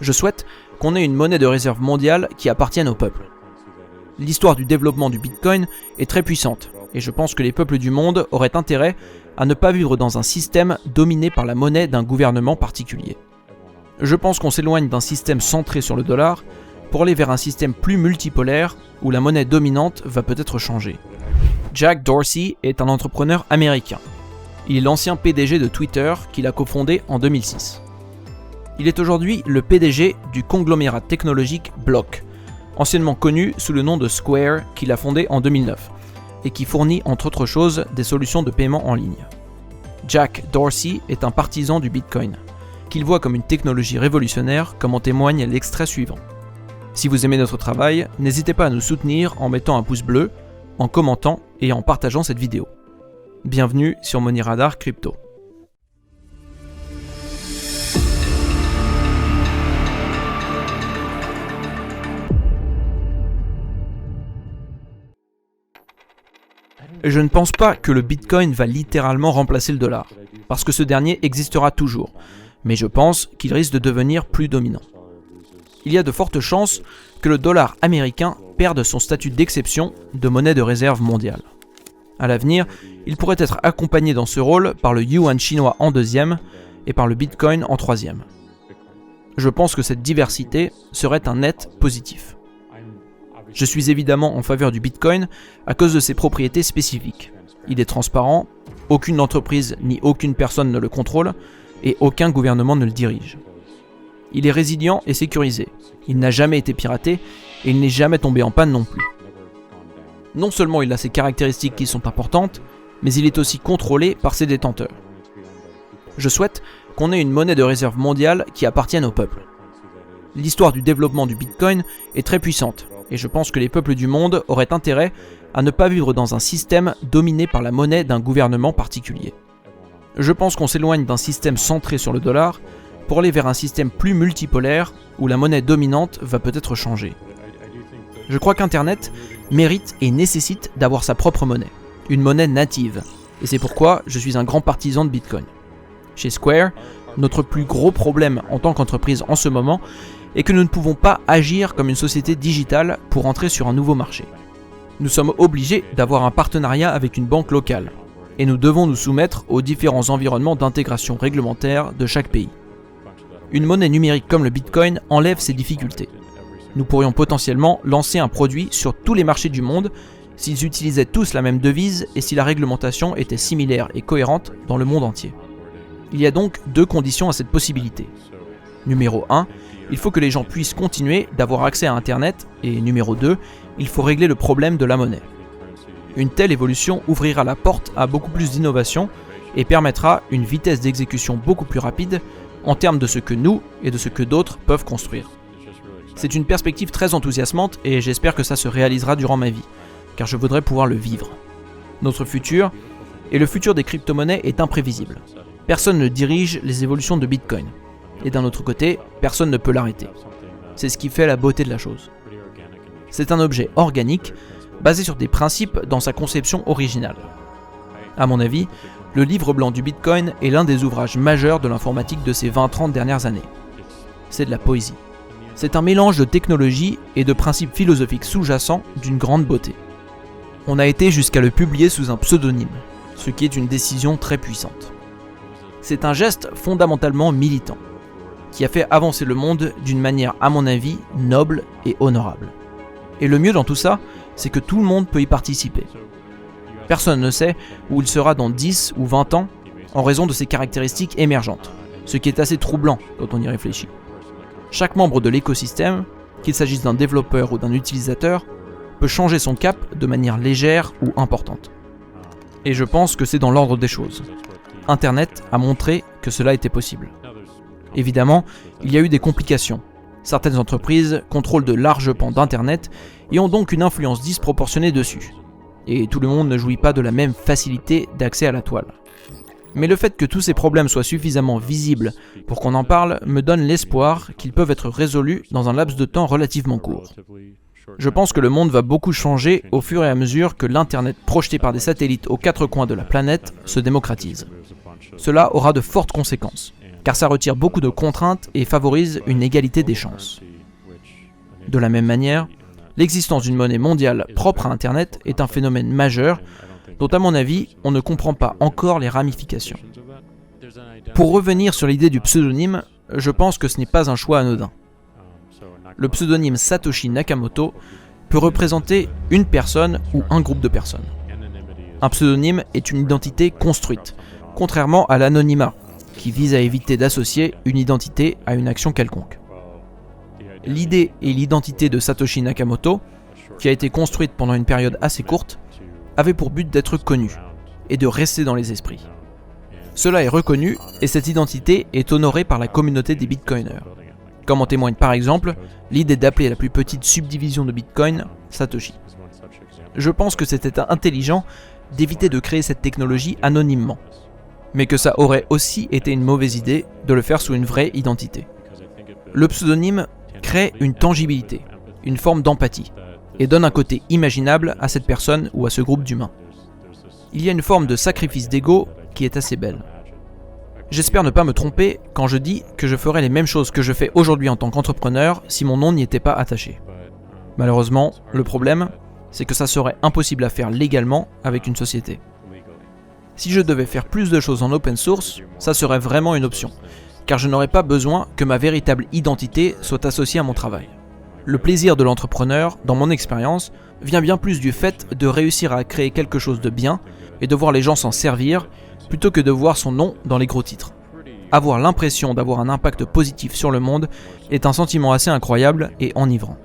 Je souhaite qu'on ait une monnaie de réserve mondiale qui appartienne au peuple. L'histoire du développement du Bitcoin est très puissante, et je pense que les peuples du monde auraient intérêt à ne pas vivre dans un système dominé par la monnaie d'un gouvernement particulier. Je pense qu'on s'éloigne d'un système centré sur le dollar pour aller vers un système plus multipolaire où la monnaie dominante va peut-être changer. Jack Dorsey est un entrepreneur américain. Il est l'ancien PDG de Twitter qu'il a cofondé en 2006. Il est aujourd'hui le PDG du conglomérat technologique Block, anciennement connu sous le nom de Square, qu'il a fondé en 2009, et qui fournit entre autres choses des solutions de paiement en ligne. Jack Dorsey est un partisan du Bitcoin, qu'il voit comme une technologie révolutionnaire, comme en témoigne l'extrait suivant. Si vous aimez notre travail, n'hésitez pas à nous soutenir en mettant un pouce bleu, en commentant et en partageant cette vidéo. Bienvenue sur Money Radar Crypto. Je ne pense pas que le Bitcoin va littéralement remplacer le dollar, parce que ce dernier existera toujours, mais je pense qu'il risque de devenir plus dominant. Il y a de fortes chances que le dollar américain perde son statut d'exception de monnaie de réserve mondiale. À l'avenir, il pourrait être accompagné dans ce rôle par le yuan chinois en deuxième et par le Bitcoin en troisième. Je pense que cette diversité serait un net positif. Je suis évidemment en faveur du Bitcoin à cause de ses propriétés spécifiques. Il est transparent, aucune entreprise ni aucune personne ne le contrôle et aucun gouvernement ne le dirige. Il est résilient et sécurisé, il n'a jamais été piraté et il n'est jamais tombé en panne non plus. Non seulement il a ses caractéristiques qui sont importantes, mais il est aussi contrôlé par ses détenteurs. Je souhaite qu'on ait une monnaie de réserve mondiale qui appartienne au peuple. L'histoire du développement du Bitcoin est très puissante, et je pense que les peuples du monde auraient intérêt à ne pas vivre dans un système dominé par la monnaie d'un gouvernement particulier. Je pense qu'on s'éloigne d'un système centré sur le dollar pour aller vers un système plus multipolaire où la monnaie dominante va peut-être changer. Je crois qu'Internet mérite et nécessite d'avoir sa propre monnaie, une monnaie native, et c'est pourquoi je suis un grand partisan de Bitcoin. Chez Square, notre plus gros problème en tant qu'entreprise en ce moment est que nous ne pouvons pas agir comme une société digitale pour entrer sur un nouveau marché. Nous sommes obligés d'avoir un partenariat avec une banque locale, et nous devons nous soumettre aux différents environnements d'intégration réglementaire de chaque pays. Une monnaie numérique comme le Bitcoin enlève ces difficultés. Nous pourrions potentiellement lancer un produit sur tous les marchés du monde s'ils utilisaient tous la même devise et si la réglementation était similaire et cohérente dans le monde entier. Il y a donc deux conditions à cette possibilité. Numéro 1, il faut que les gens puissent continuer d'avoir accès à Internet et numéro 2, il faut régler le problème de la monnaie. Une telle évolution ouvrira la porte à beaucoup plus d'innovation et permettra une vitesse d'exécution beaucoup plus rapide en termes de ce que nous et de ce que d'autres peuvent construire. C'est une perspective très enthousiasmante et j'espère que ça se réalisera durant ma vie, car je voudrais pouvoir le vivre. Notre futur, et le futur des crypto-monnaies est imprévisible. Personne ne dirige les évolutions de Bitcoin. Et d'un autre côté, personne ne peut l'arrêter. C'est ce qui fait la beauté de la chose. C'est un objet organique, basé sur des principes dans sa conception originale. À mon avis, le livre blanc du Bitcoin est l'un des ouvrages majeurs de l'informatique de ces 20-30 dernières années. C'est de la poésie. C'est un mélange de technologie et de principes philosophiques sous-jacents d'une grande beauté. On a été jusqu'à le publier sous un pseudonyme, ce qui est une décision très puissante. C'est un geste fondamentalement militant, qui a fait avancer le monde d'une manière, à mon avis, noble et honorable. Et le mieux dans tout ça, c'est que tout le monde peut y participer. Personne ne sait où il sera dans 10 ou 20 ans en raison de ses caractéristiques émergentes, ce qui est assez troublant quand on y réfléchit. Chaque membre de l'écosystème, qu'il s'agisse d'un développeur ou d'un utilisateur, peut changer son cap de manière légère ou importante. Et je pense que c'est dans l'ordre des choses. Internet a montré que cela était possible. Évidemment, il y a eu des complications. Certaines entreprises contrôlent de larges pans d'Internet et ont donc une influence disproportionnée dessus. Et tout le monde ne jouit pas de la même facilité d'accès à la toile. Mais le fait que tous ces problèmes soient suffisamment visibles pour qu'on en parle me donne l'espoir qu'ils peuvent être résolus dans un laps de temps relativement court. Je pense que le monde va beaucoup changer au fur et à mesure que l'Internet projeté par des satellites aux quatre coins de la planète se démocratise. Cela aura de fortes conséquences. car ça retire beaucoup de contraintes et favorise une égalité des chances. De la même manière, l'existence d'une monnaie mondiale propre à Internet est un phénomène majeur dont, à mon avis, on ne comprend pas encore les ramifications. Pour revenir sur l'idée du pseudonyme, je pense que ce n'est pas un choix anodin. Le pseudonyme Satoshi Nakamoto peut représenter une personne ou un groupe de personnes. Un pseudonyme est une identité construite, contrairement à l'anonymat, qui vise à éviter d'associer une identité à une action quelconque. L'idée et l'identité de Satoshi Nakamoto, qui a été construite pendant une période assez courte, avait pour but d'être connue et de rester dans les esprits. Cela est reconnu et cette identité est honorée par la communauté des bitcoiners, comme en témoigne par exemple l'idée d'appeler la plus petite subdivision de Bitcoin Satoshi. Je pense que c'était intelligent d'éviter de créer cette technologie anonymement, mais que ça aurait aussi été une mauvaise idée de le faire sous une vraie identité. Le pseudonyme crée une tangibilité, une forme d'empathie, et donne un côté imaginable à cette personne ou à ce groupe d'humains. Il y a une forme de sacrifice d'ego qui est assez belle. J'espère ne pas me tromper quand je dis que je ferais les mêmes choses que je fais aujourd'hui en tant qu'entrepreneur si mon nom n'y était pas attaché. Malheureusement, le problème, c'est que ça serait impossible à faire légalement avec une société. Si je devais faire plus de choses en open source, ça serait vraiment une option, car je n'aurais pas besoin que ma véritable identité soit associée à mon travail. Le plaisir de l'entrepreneur, dans mon expérience, vient bien plus du fait de réussir à créer quelque chose de bien et de voir les gens s'en servir, plutôt que de voir son nom dans les gros titres. Avoir l'impression d'avoir un impact positif sur le monde est un sentiment assez incroyable et enivrant.